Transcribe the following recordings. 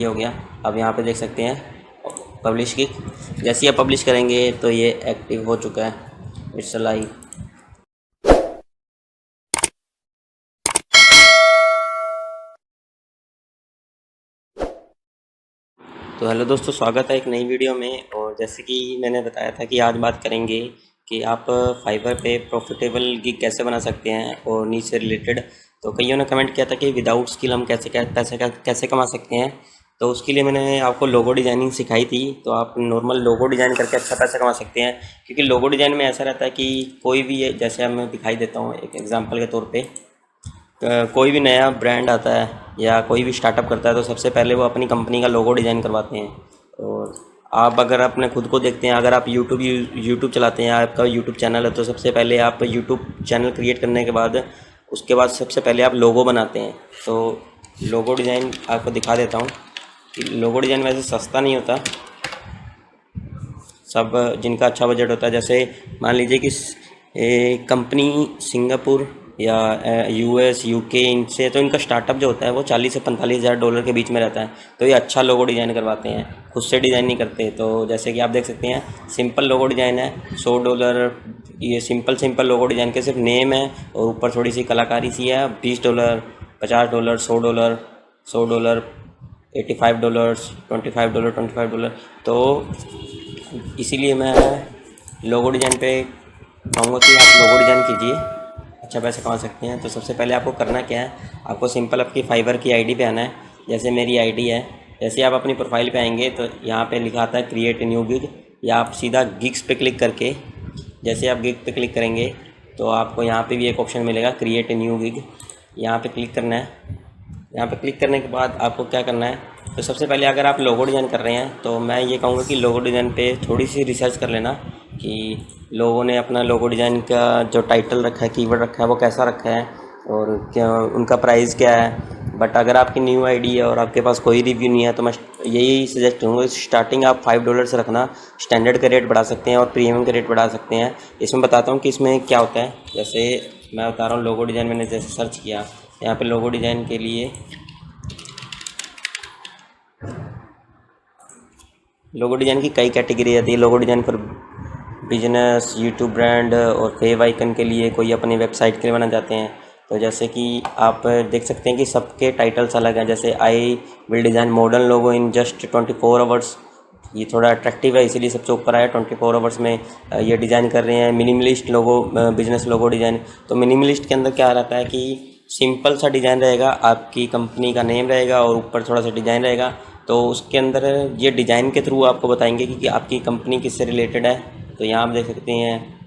ये हो गया। अब यहाँ पे देख सकते हैं पब्लिश की, जैसे ही आप पब्लिश करेंगे तो ये एक्टिव हो चुका है, इट्स लाइव। तो हेलो दोस्तों, स्वागत है एक नई वीडियो में। और जैसे कि मैंने बताया था कि आज बात करेंगे कि आप फाइवर पे प्रॉफिटेबल गिग कैसे बना सकते हैं और नीच से रिलेटेड। तो कईयों ने कमेंट किया था कि विदाउट स्किल हम पैसे कैसे कमा सकते हैं। तो उसके लिए मैंने आपको लोगो डिज़ाइनिंग सिखाई थी। तो आप नॉर्मल लोगो डिज़ाइन करके अच्छा पैसा कमा सकते हैं, क्योंकि लोगो डिज़ाइन में ऐसा रहता है कि कोई भी जैसे अब मैं दिखाई देता हूँ एक एग्जांपल के तौर पे। कोई भी नया ब्रांड आता है या कोई भी स्टार्टअप करता है तो सबसे पहले वो अपनी कंपनी का लोगो डिज़ाइन करवाते हैं। और आप अगर अपने खुद को देखते हैं, अगर आप यूट्यूब चलाते हैं, आपका यूट्यूब चैनल है, तो सबसे पहले आप यूट्यूब चैनल क्रिएट करने के बाद उसके बाद सबसे पहले आप लोगो बनाते हैं। तो लोगो डिज़ाइन आपको दिखा देता हूँ कि लोगो डिज़ाइन वैसे सस्ता नहीं होता। सब जिनका अच्छा बजट होता है, जैसे मान लीजिए कि कंपनी सिंगापुर या यूएस यूके इनसे, तो इनका स्टार्टअप जो होता है वो 40 से 45 हज़ार डॉलर के बीच में रहता है। तो ये अच्छा लोगो डिज़ाइन करवाते हैं, खुद से डिज़ाइन नहीं करते। तो जैसे कि आप देख सकते हैं सिंपल लोगो डिज़ाइन है $100। ये सिंपल लोगो डिज़ाइन के सिर्फ नेम है और ऊपर थोड़ी सी कलाकारी सी है। $20, $50, $100, $100, $85, $25, $25। तो इसीलिए मैं लोगो डिज़ाइन पे कहूँगा कि आप लोगो डिज़ाइन कीजिए, अच्छा पैसा कमा सकते हैं। तो सबसे पहले आपको करना क्या है, आपको सिंपल आपकी फाइवर की आईडी पे आना है। जैसे मेरी आईडी है, जैसे आप अपनी प्रोफाइल पे आएंगे तो यहाँ पे लिखा आता है क्रिएट न्यू गिग, या आप सीधा गिग्स पे क्लिक करके, जैसे आप गिग पे क्लिक करेंगे तो आपको यहाँ पे भी एक ऑप्शन मिलेगा क्रिएट न्यू गिग, यहाँ पे क्लिक करना है। यहाँ पे क्लिक करने के बाद आपको क्या करना है, तो सबसे पहले अगर आप लोगो डिज़ाइन कर रहे हैं तो मैं ये कहूँगा कि लोगो डिज़ाइन पे थोड़ी सी रिसर्च कर लेना कि लोगों ने अपना लोगो डिज़ाइन का जो टाइटल रखा है, कीवर्ड रखा है, वो कैसा रखा है और क्या उनका प्राइस क्या है। बट अगर आपकी न्यू आईडी है और आपके पास कोई रिव्यू नहीं है तो मैं यही सजेस्ट करूँगा, स्टार्टिंग आप $5 से रखना। स्टैंडर्ड का रेट बढ़ा सकते हैं और प्रीमियम का रेट बढ़ा सकते हैं। इसमें बताता हूँ कि इसमें क्या होता है। जैसे मैं बता रहा हूँ लोगो डिज़ाइन, मैंने जैसे सर्च किया यहाँ पे लोगो डिज़ाइन के लिए, लोगो डिज़ाइन की कई कैटेगरी आती है। लोगो डिज़ाइन पर बिजनेस, यूट्यूब ब्रांड और फेव आइकन के लिए, कोई अपनी वेबसाइट के लिए बनाना चाहते हैं। तो जैसे कि आप देख सकते हैं कि सबके टाइटल्स अलग हैं। जैसे I will design modern logo in just 24 hours, ये थोड़ा अट्रैक्टिव है इसीलिए सबसे ऊपर आया। 24 आवर्स में ये डिज़ाइन कर रहे हैं। मिनिमलिस्ट लोगो, बिजनेस लोगो डिज़ाइन। तो मिनिमलिस्ट के अंदर क्या रहता है कि सिंपल सा डिज़ाइन रहेगा, आपकी कंपनी का नेम रहेगा और ऊपर थोड़ा सा डिज़ाइन रहेगा। तो उसके अंदर ये डिज़ाइन के थ्रू आपको बताएंगे कि आपकी कंपनी किससे रिलेटेड है। तो यहाँ आप देख सकते हैं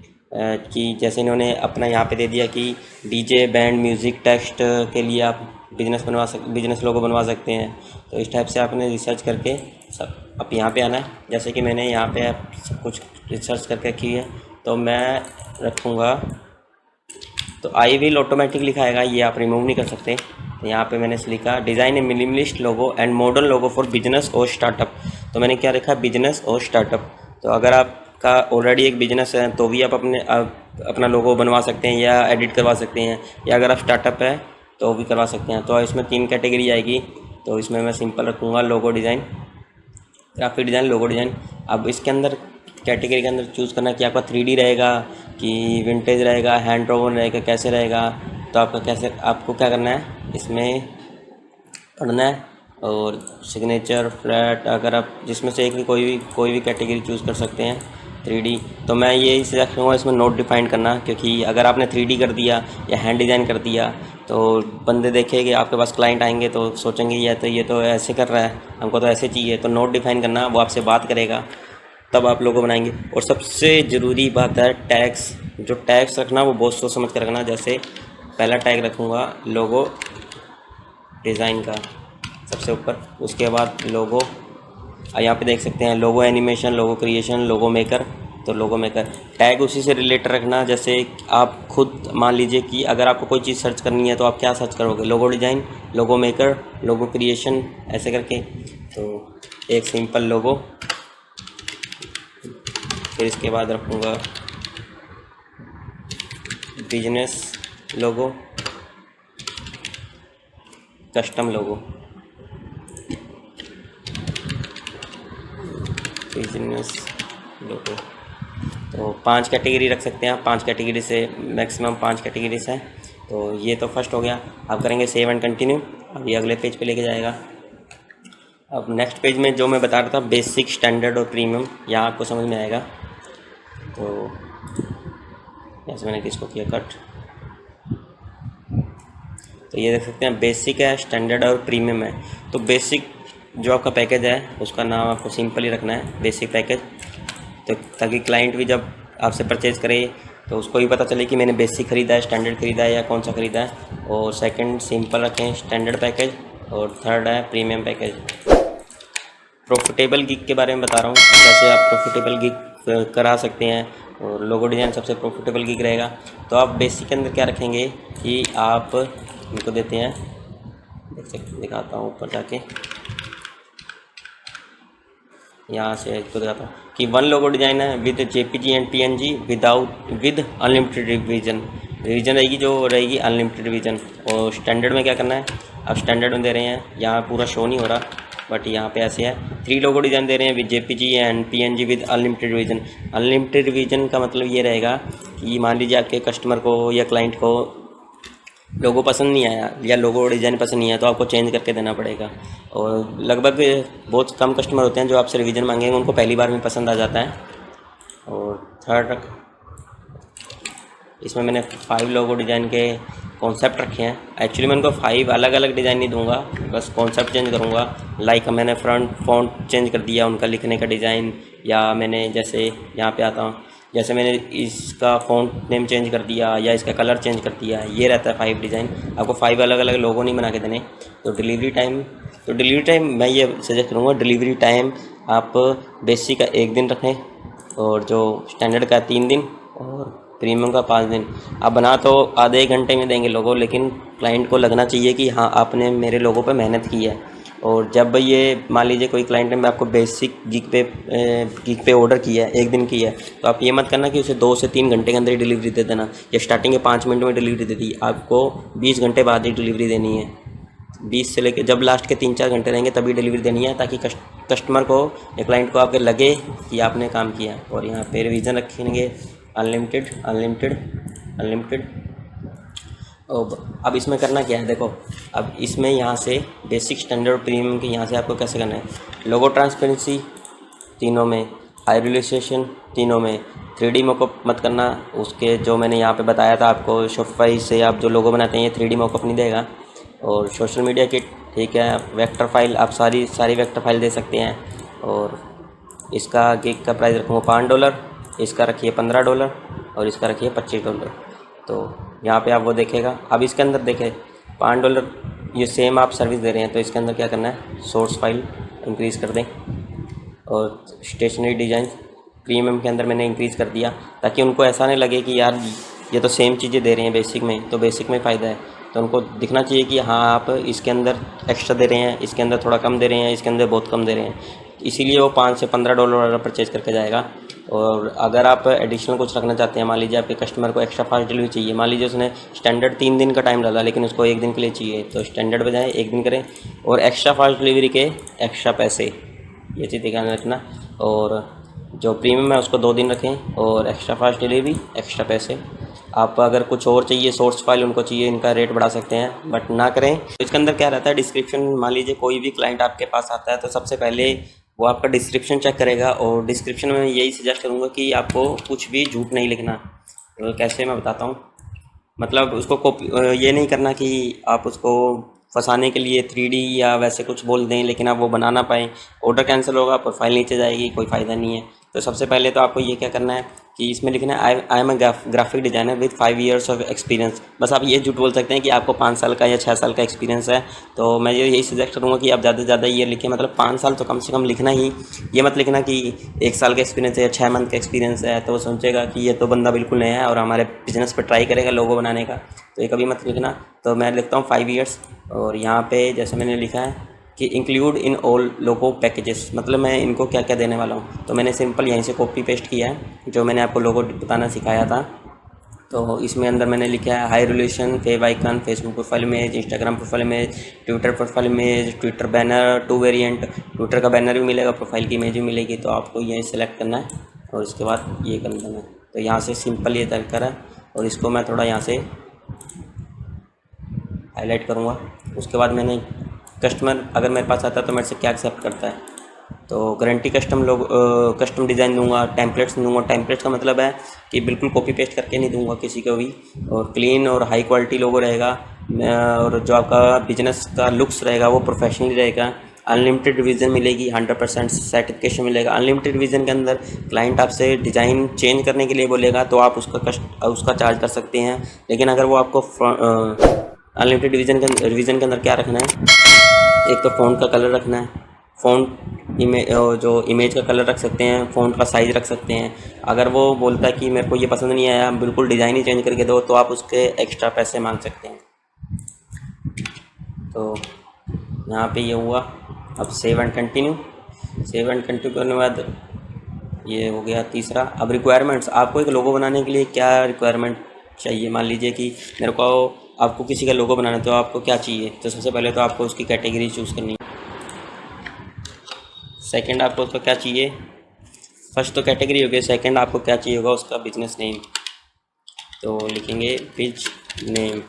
कि जैसे इन्होंने अपना यहाँ पे दे दिया कि डीजे बैंड म्यूज़िक टेक्स्ट के लिए आप बिजनेस लोगो बनवा सकते हैं। तो इस टाइप से आपने रिसर्च करके सब अब यहाँ पे आना है। जैसे कि मैंने यहाँ पे सब कुछ रिसर्च करके की है, तो मैं रखूँगा, तो आई विल ऑटोमेटिक लिखाएगा, ये आप रिमूव नहीं कर सकते। तो यहाँ पे मैंने लिखा design A minimalist logo and modern logo for business और स्टार्टअप। तो मैंने क्या लिखा, बिजनेस और स्टार्टअप। तो अगर आपका ऑलरेडी एक बिजनेस है तो भी आप अपना लोगो बनवा सकते हैं या एडिट करवा सकते हैं, या अगर आप स्टार्टअप है तो भी करवा सकते हैं। तो इसमें 3 कैटेगरी आएगी। तो इसमें मैं सिंपल रखूँगा logo design, graphic design, logo design. अब इसके अंदर कैटेगरी के अंदर चूज़ करना कि आपका 3D रहेगा कि विंटेज रहेगा, हैंड ड्रॉन रहेगा, कैसे रहेगा। तो आपको क्या करना है, इसमें पढ़ना है और सिग्नेचर फ्लैट, अगर आप जिसमें से एक भी कोई भी कैटेगरी चूज़ कर सकते हैं। 3D, तो मैं यही सजेस्ट करूँगा इसमें नोट डिफाइन करना, क्योंकि अगर आपने 3D कर दिया या हैंड डिज़ाइन कर दिया तो बंदे देखेंगे, आपके पास क्लाइंट आएंगे तो सोचेंगे ये तो ऐसे कर रहा है, हमको तो ऐसे चाहिए। तो नोट डिफाइन करना, वो आपसे बात करेगा तब आप लोगो बनाएंगे। और सबसे ज़रूरी बात है टैग्स। जो टैग्स रखना वो बहुत सोच समझ कर रखना। जैसे पहला टैग रखूँगा लोगो डिज़ाइन का सबसे ऊपर, उसके बाद लोगो, यहाँ पे देख सकते हैं लोगो एनिमेशन, लोगो क्रिएशन, लोगो मेकर। तो लोगो मेकर टैग उसी से रिलेटेड रखना। जैसे आप खुद मान लीजिए कि अगर आपको कोई चीज़ सर्च करनी है तो आप क्या सर्च करोगे, लोगो डिज़ाइन, लोगो मेकर, लोगो क्रिएशन, ऐसे करके। तो एक सिंपल लोगो, फिर इसके बाद रखूँगा बिजनेस लोगो, कस्टम लोगो। बिजनेस लोगो। तो 5 कैटेगरी रख सकते हैं आप, 5 कैटेगरी से मैक्सिमम 5 कैटेगरीज हैं। तो ये तो फर्स्ट हो गया। आप करेंगे सेव एंड कंटिन्यू, अब ये अगले पेज पे लेके जाएगा। अब नेक्स्ट पेज में जो मैं बता रहा था बेसिक, स्टैंडर्ड और प्रीमियम, यहाँ आपको समझ में आएगा। तो जैसे मैंने किसको किया कट, तो ये देख सकते हैं बेसिक है, स्टैंडर्ड और प्रीमियम है। तो बेसिक जो आपका पैकेज है उसका नाम आपको सिंपल ही रखना है, बेसिक पैकेज, तो ताकि क्लाइंट भी जब आपसे परचेज़ करे तो उसको भी पता चले कि मैंने बेसिक ख़रीदा है, स्टैंडर्ड ख़रीदा है या कौन सा ख़रीदा है। और सेकंड सिंपल रखें स्टैंडर्ड पैकेज, और थर्ड है प्रीमियम पैकेज। प्रॉफिटेबल गिग के बारे में बता रहा हूँ, कैसे आप प्रॉफिटेबल गिग करा सकते हैं, और लोगो डिज़ाइन सबसे प्रॉफिटेबल गिग रहेगा। तो आप बेसिक के अंदर क्या रखेंगे कि आप इनको देते हैं, देख सकते, दिखाता हूँ ऊपर जाके, यहाँ से इसको दिखाता हूँ कि 1 लोगो डिज़ाइन है with JPG and PNG with unlimited revision रहेगी, जो रहेगी अनलिमिटेड रिवीजन। और स्टैंडर्ड में क्या करना है, अब स्टैंडर्ड में दे रहे हैं, यहाँ पूरा शो नहीं हो रहा बट यहाँ पे ऐसे है, 3 लोगो डिज़ाइन दे रहे हैं with JPG and PNG with unlimited revision. Unlimited revision का मतलब ये रहेगा कि मान लीजिए आपके कस्टमर को या क्लाइंट को लोगो पसंद नहीं आया या लोगो डिज़ाइन पसंद नहीं आया तो आपको चेंज करके देना पड़ेगा। और लगभग बहुत कम कस्टमर होते हैं जो आपसे रिवीजन मांगेंगे, उनको पहली बार में पसंद आ जाता है। और थर्ड, इसमें मैंने 5 लोगो डिज़ाइन के कॉन्सेप्ट रखे हैं। एक्चुअली मैं उनको 5 अलग अलग डिज़ाइन नहीं दूंगा, बस कॉन्सेप्ट चेंज करूंगा। लाइक मैंने फ्रंट फॉन्ट चेंज कर दिया, उनका लिखने का डिज़ाइन, या मैंने जैसे यहाँ पे आता हूँ, जैसे मैंने इसका फ़ॉन्ट नेम चेंज कर दिया या इसका कलर चेंज कर दिया, ये रहता है 5 डिज़ाइन। आपको 5 अलग अलग लोगो नहीं बना के देने। तो डिलीवरी टाइम मैं ये सजेस्ट करूँगा, डिलीवरी टाइम आप बेसिक का 1 दिन रखें, और जो स्टैंडर्ड का 3 दिन, और प्रीमियम का 5 दिन। आप बना तो आधे 1 घंटे में देंगे लोगो, लेकिन क्लाइंट को लगना चाहिए कि हाँ आपने मेरे लोगो पे मेहनत की है। और जब ये मान लीजिए कोई क्लाइंट ने मैं आपको बेसिक गिग पे ऑर्डर किया है, 1 दिन की है, तो आप ये मत करना कि उसे 2 से 3 घंटे के अंदर ही डिलीवरी दे देना, या स्टार्टिंग के 5 मिनट में डिलीवरी दे दी। आपको 20 घंटे बाद ही डिलीवरी देनी है, 20 से लेकर जब लास्ट के 3-4 घंटे रहेंगे तभी डिलीवरी देनी है, ताकि कस्टमर को या क्लाइंट को आपके लगे कि आपने काम किया। और यहाँ पे रिवीजन रखेंगे अनलिमिटेड अनलिमिटेड अनलिमिटेड। अब इसमें करना क्या है, देखो अब इसमें यहाँ से बेसिक, स्टैंडर्ड, प्रीमियम के यहाँ से आपको कैसे करना है। लोगो ट्रांसपेरेंसी तीनों में, हाई रिलेशन तीनों में, 3D मॉकअप मत करना। उसके जो मैंने यहाँ पे बताया था आपको, शॉपिफाई से आप जो लोगो बनाते हैं ये 3D मॉकअप नहीं देगा। और सोशल मीडिया किट, ठीक है, वेक्टर फाइल आप सारी वेक्टर फाइल दे सकते हैं। और इसका गिग का प्राइस रखूँगा $5, इसका रखिए $15, और इसका रखिए $25। तो यहाँ पे आप वो देखेगा। अब इसके अंदर देखें $5 ये सेम आप सर्विस दे रहे हैं, तो इसके अंदर क्या करना है, सोर्स फाइल इंक्रीज़ कर दें। और स्टेशनरी डिज़ाइन प्रीमियम के अंदर मैंने इंक्रीज़ कर दिया, ताकि उनको ऐसा नहीं लगे कि यार ये तो सेम चीज़ें दे रहे हैं बेसिक में, तो बेसिक में फ़ायदा है। तो उनको दिखना चाहिए कि हाँ आप इसके अंदर एक्स्ट्रा दे रहे हैं, इसके अंदर थोड़ा कम दे रहे हैं, इसके अंदर बहुत कम दे रहे हैं। इसीलिए वो $5 से $15 वाला परचेज़ करके जाएगा। और अगर आप एडिशनल कुछ रखना चाहते हैं, मान लीजिए आपके कस्टमर को एक्स्ट्रा फास्ट डिलीवरी चाहिए, मान लीजिए उसने स्टैंडर्ड 3 दिन का टाइम डाला लेकिन उसको 1 दिन के लिए चाहिए, तो स्टैंडर्ड बजाय 1 दिन करें। और एक्स्ट्रा फास्ट डिलीवरी के एक्स्ट्रा पैसे, ये चीज़ ध्यान रखना। और जो प्रीमियम है उसको 2 दिन रखें, और एक्स्ट्रा फास्ट डिलीवरी एक्स्ट्रा पैसे। आप अगर कुछ और चाहिए, सोर्स फाइल उनको चाहिए, इनका रेट बढ़ा सकते हैं, बट ना करें। तो इसके अंदर क्या रहता है, डिस्क्रिप्शन, मान लीजिए कोई भी क्लाइंट आपके पास आता है तो सबसे पहले वो आपका डिस्क्रिप्शन चेक करेगा। और डिस्क्रिप्शन में यही सजेस्ट करूँगा कि आपको कुछ भी झूठ नहीं लिखना। तो कैसे, मैं बताता हूँ। मतलब उसको कॉपी, ये नहीं करना कि आप उसको फंसाने के लिए 3D या वैसे कुछ बोल दें लेकिन आप वो बना ना पाएँ, ऑर्डर कैंसिल होगा, प्रोफाइल नीचे जाएगी, कोई फ़ायदा नहीं है। तो सबसे पहले तो आपको ये क्या करना है कि इसमें लिखना है I am a graphic designer with 5 years of experience. बस आप ये झूठ बोल सकते हैं कि आपको 5 साल का या 6 साल का एक्सपीरियंस है। तो मैं यही सजेस्ट करूँगा कि आप ज़्यादा से ज़्यादा ये लिखें, मतलब 5 साल तो कम से कम लिखना ही। ये मत लिखना कि 1 साल का एक्सपीरियंस है या 6 मंथ का एक्सपीरियंस है, तो वो सोचेगा कि ये तो बंदा बिल्कुल नया है और हमारे बिजनेस पर ट्राई करेगा लोगो बनाने का, तो ये कभी मत लिखना। तो मैं लिखता हूँ 5 years। और यहाँ पे जैसे मैंने लिखा है कि include in all logo packages, मतलब मैं इनको क्या क्या देने वाला हूँ। तो मैंने सिंपल यहीं से कॉपी पेस्ट किया है जो मैंने आपको लोगो बताना सिखाया था। तो इसमें अंदर मैंने लिखा है high resolution favicon, Facebook profile image, Instagram profile image, Twitter profile image, Twitter banner 2 variant, Twitter का बैनर भी मिलेगा, प्रोफाइल की इमेज भी मिलेगी। तो आपको ये सेलेक्ट करना है और इसके बाद ये कर देना है। तो यहाँ से सिंपल ये तरीका है और इसको मैं थोड़ा यहाँ से हाईलाइट करूँगा। उसके बाद मैंने कस्टमर अगर मेरे पास आता है तो मेरे से क्या एक्सेप्ट करता है, तो गारंटी कस्टम डिज़ाइन दूंगा, टेम्पलेट्स दूंगा। टेम्पलेट्स का मतलब है कि बिल्कुल कॉपी पेस्ट करके नहीं दूंगा किसी को भी, और क्लीन और हाई क्वालिटी लोगो रहेगा, और जो आपका बिजनेस का लुक्स रहेगा वो प्रोफेशनली रहेगा। अनलिमिटेड रिवीजन मिलेगी, 100% सर्टिफिकेशन मिलेगा। अनलिमिटेड रिवीजन के अंदर क्लाइंट आपसे डिज़ाइन चेंज करने के लिए बोलेगा तो आप उसका चार्ज कर सकते हैं। लेकिन अगर वो आपको अनलिमिटेड रिवीजन के अंदर क्या रखना है, एक तो फ़ॉन्ट का कलर रखना है, फ़ॉन्ट जो इमेज का कलर रख सकते हैं, फ़ॉन्ट का साइज़ रख सकते हैं। अगर वो बोलता है कि मेरे को ये पसंद नहीं आया, बिल्कुल डिज़ाइन ही चेंज करके दो, तो आप उसके एक्स्ट्रा पैसे मांग सकते हैं। तो यहाँ पे ये हुआ। अब सेव एंड कंटिन्यू करने के बाद ये हो गया तीसरा। अब रिक्वायरमेंट्स, आपको एक लोगो बनाने के लिए क्या रिक्वायरमेंट चाहिए। मान लीजिए कि मेरे को आपको किसी का लोगो बनाना है तो आपको क्या चाहिए, तो सबसे पहले तो आपको उसकी कैटेगरी चूज़ करनी है। सेकंड आपको उसका क्या चाहिए, फर्स्ट तो कैटेगरी हो गई, सेकंड आपको क्या चाहिए होगा उसका बिजनेस नेम। तो लिखेंगे बिज नेम,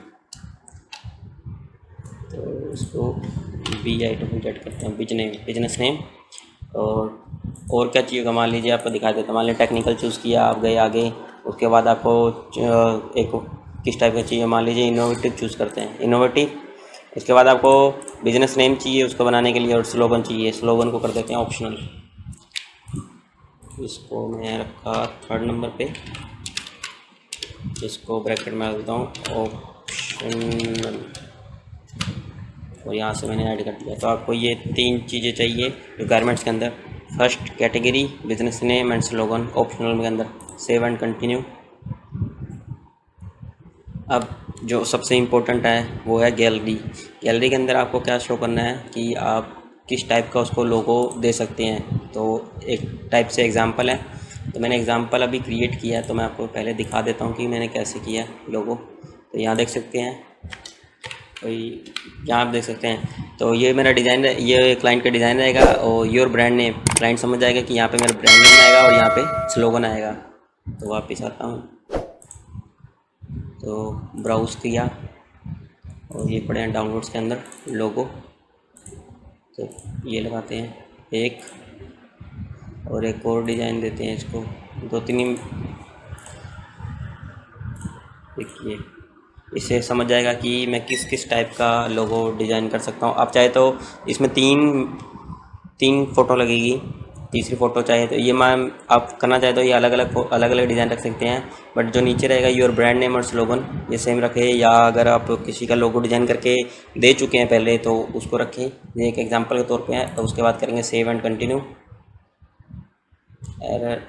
तो इसको BIZZ करते हैं, बिजनेस नेम। और क्या चाहिए होगा, मान लीजिए आपको दिखा देता हूँ। मान लीजिए टेक्निकल चूज़ किया, आप गए आगे। उसके बाद आपको एक किस टाइप का चाहिए, मान लीजिए इनोवेटिव चूज़ करते हैं, इनोवेटिव। उसके बाद आपको बिजनेस नेम चाहिए उसको बनाने के लिए, और स्लोगन चाहिए, स्लोगन को कर देते हैं ऑप्शनल। इसको मैं रखा 3rd नंबर पे, इसको ब्रैकेट में रख देता हूँ ऑप्शनल, और यहाँ से मैंने ऐड कर दिया। तो आपको ये 3 चीज़ें चाहिए रिक्वायरमेंट्स के अंदर, first category, business name and slogan, optional के अंदर। Save and continue. अब जो सबसे इम्पोर्टेंट है वो है गैलरी के अंदर आपको क्या शो करना है कि आप किस टाइप का उसको लोगो दे सकते हैं। तो एक टाइप से एग्जांपल है, तो मैंने एग्जांपल अभी क्रिएट किया है, तो मैं आपको पहले दिखा देता हूँ कि मैंने कैसे किया लोगो। तो यहाँ देख सकते हैं, तो यहाँ आप देख सकते हैं। तो ये मेरा डिज़ाइन, ये क्लाइंट का डिज़ाइन रहेगा, और योर ब्रांड नेम, क्लाइंट समझ जाएगा कि यहाँ पे मेरा ब्रांड नेम आएगा और यहाँ पे स्लोगन आएगा। तो वापस आता हूँ, तो ब्राउज़ किया और ये पड़े हैं डाउनलोड्स के अंदर लोगो। तो ये लगाते हैं एक, और एक और डिज़ाइन देते हैं इसको, 2-3। देखिए, इससे समझ जाएगा कि मैं किस किस टाइप का लोगो डिज़ाइन कर सकता हूँ। आप चाहे तो इसमें तीन फ़ोटो लगेगी, तीसरी फ़ोटो चाहे तो ये मैम आप करना चाहे तो ये अलग अलग डिज़ाइन रख सकते हैं। बट जो नीचे रहेगा योर ब्रांड नेम और स्लोगन ये सेम रखें, या अगर आप किसी का लोगो डिज़ाइन करके दे चुके हैं पहले तो उसको रखें, ये एक एग्जांपल के तौर पे है। तो उसके बाद करेंगे save and continue. Error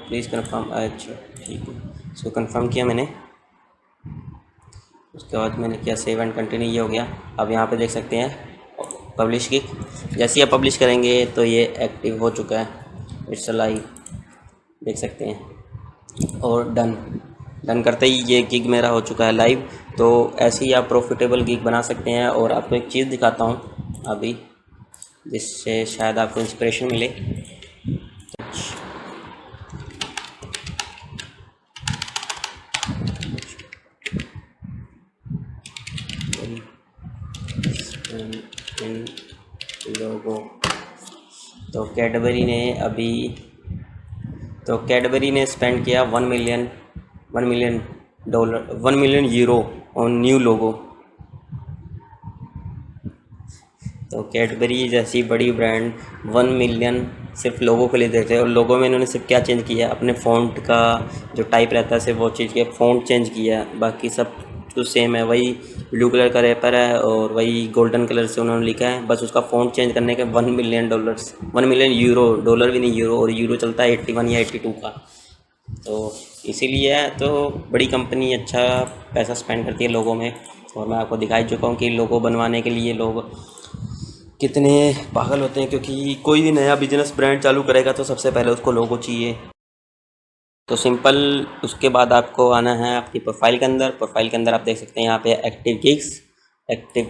please confirm. अच्छा ठीक है, इसको कन्फर्म किया मैंने। उसके बाद मैंने किया सेव एंड कंटिन्यू, ये हो गया। अब यहाँ पे देख सकते हैं पब्लिश की, जैसे ही आप पब्लिश करेंगे तो ये एक्टिव हो चुका है, इट्स लाइव, देख सकते हैं। और डन करते ही ये गिग मेरा हो चुका है लाइव। तो ऐसे ही आप प्रॉफिटेबल गिग बना सकते हैं। और आपको एक चीज़ दिखाता हूँ अभी, जिससे शायद आपको इंस्पिरेशन मिले। लोगो, तो कैडबरी ने स्पेंड किया $1 million $1 million on new logo. तो कैडबरी जैसी बड़ी ब्रांड 1 मिलियन सिर्फ लोगों के लिए देते हैं। और लोगों में इन्होंने सिर्फ क्या चेंज किया, अपने फ़ॉन्ट का जो टाइप रहता है सिर्फ वो चीज़ किया, फ़ॉन्ट चेंज किया, बाकी सब तो सेम है। वही ब्लू कलर का रैपर है और वही गोल्डन कलर से उन्होंने लिखा है, बस उसका फ़ॉन्ट चेंज करने के $1 मिलियन, $1 मिलियन यूरो, डॉलर भी नहीं यूरो, और यूरो चलता है 81 या 82 का। तो इसीलिए तो बड़ी कंपनी अच्छा पैसा स्पेंड करती है लोगों में। और मैं आपको दिखा ही चुका हूँ कि लोगो बनवाने के लिए लोग कितने पागल होते हैं, क्योंकि कोई भी नया बिजनेस ब्रांड चालू करेगा तो सबसे पहले उसको लोगो चाहिए। तो सिंपल उसके बाद आपको आना है आपकी प्रोफाइल के अंदर। प्रोफाइल के अंदर आप देख सकते हैं यहाँ पे एक्टिव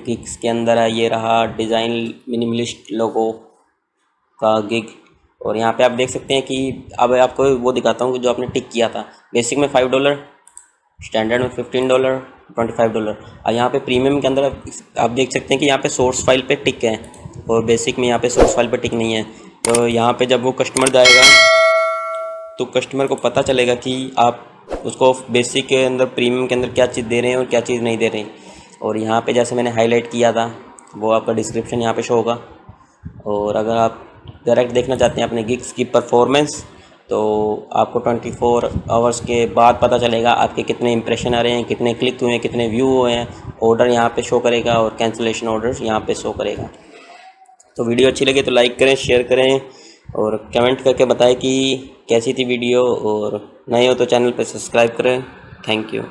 गिग्स के अंदर है ये रहा डिज़ाइन मिनिमलिस्ट लोगो का गिग। और यहाँ पे आप देख सकते हैं कि अब आपको वो दिखाता हूँ जो आपने टिक किया था। बेसिक में $5, स्टैंडर्ड में $15, $25। और यहाँ पे प्रीमियम के अंदर आप देख सकते हैं कि यहाँ पे सोर्स फाइल पे टिक है और बेसिक में यहाँ पे सोर्स फाइल पे टिक नहीं है। तो यहाँ पे जब वो कस्टमर जाएगा तो कस्टमर को पता चलेगा कि आप उसको बेसिक के अंदर प्रीमियम के अंदर क्या चीज़ दे रहे हैं और क्या चीज़ नहीं दे रहे हैं। और यहाँ पे जैसे मैंने हाईलाइट किया था वो आपका डिस्क्रिप्शन यहाँ पे शो होगा। और अगर आप डायरेक्ट देखना चाहते हैं अपने गिग्स की परफॉर्मेंस तो आपको 24 आवर्स के बाद पता चलेगा आपके कितने इंप्रेशन आ रहे हैं, कितने क्लिक हुए हैं, कितने व्यू हुए हैं। ऑर्डर यहाँ पे शो करेगा और कैंसिलेशन ऑर्डर्स यहाँ पे शो करेगा। तो वीडियो अच्छी लगे तो लाइक करें, शेयर करें और कमेंट करके बताएं कि कैसी थी वीडियो। और नए हो तो चैनल पे सब्सक्राइब करें। Thank you.